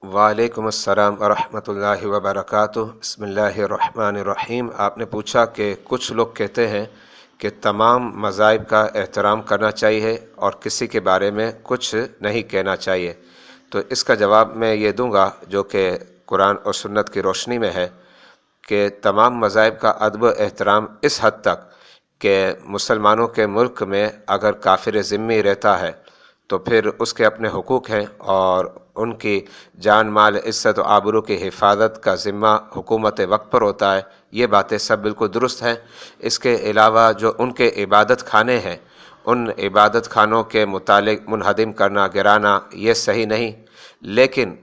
वालेकुम अस्सलाम वरहमतुल्लाहि वबरकातुह। बिस्मिल्लाहिर्रहमानिर्रहीम। आपने पूछा कि कुछ लोग कहते हैं कि तमाम मज़ाहिब का एहतराम करना चाहिए और किसी के बारे में कुछ नहीं कहना चाहिए। तो इसका जवाब मैं ये दूंगा जो कि कुरान और सुन्नत की रोशनी में है कि तमाम मज़ाहिब का अदब एहतराम इस हद तक कि मुसलमानों के मुल्क में अगर काफिर ज़िम्मी रहता है तो फिर उसके अपने हुकूक हैं और उनकी जान माल इज़्ज़त व आबरू की हिफाजत का ज़िम्मा हुकूमत वक्त पर होता है। ये बातें सब बिल्कुल दुरुस्त हैं। इसके अलावा जो उनके इबादत खाने हैं उन इबादत खानों के मुतालिक मुनहदिम करना गिराना ये सही नहीं। लेकिन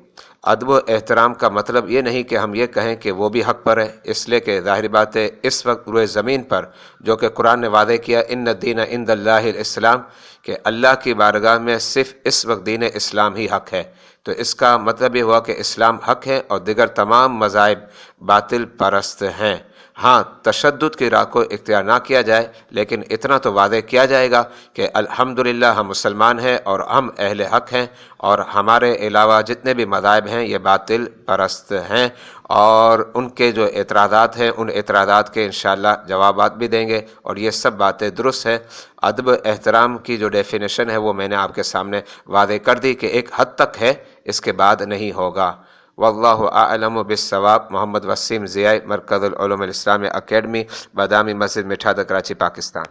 अदब व एहतराम का मतलब ये नहीं कि हम ये कहें कि वो भी हक़ पर है, इसलिए कि ज़ाहिर बात है इस वक्त रुए ज़मीन पर जो कि कुरान ने वादे किया इन्न दीन इंदल्लाहिल इस्लाम, कि अल्लाह की बारगाह में सिर्फ इस वक्त दीन इस्लाम ही हक़ है। तो इसका मतलब ये हुआ कि इस्लाम हक़ है और दिगर तमाम मज़ाहिब बातिल परस्त हैं। हाँ, तशद्दुद की राह को इख्तियार ना किया जाए, लेकिन इतना तो वादे किया जाएगा कि अल्हम्दुलिल्लाह हम मुसलमान हैं और हम अहले हक़ हैं और हमारे अलावा जितने भी मज़ाहिब हैं ये बातिल परस्त हैं। और उनके जो एतराज़ात हैं उन एतराज़ात के इंशाअल्लाह जवाबात भी देंगे और ये सब बातें दुरुस्त हैं। अदब एहतराम की जो डेफिनेशन है वो मैंने आपके सामने वादे कर दी कि एक हद तक है, इसके बाद नहीं होगा। वल्लाहु आलम बिस्सवाब। मोहम्मद वसीम ज़िया, मरकज़ुल उलूम इस्लामी अकेडमी, बादामी मस्जिद, मिठाद, कराची, पाकिस्तान।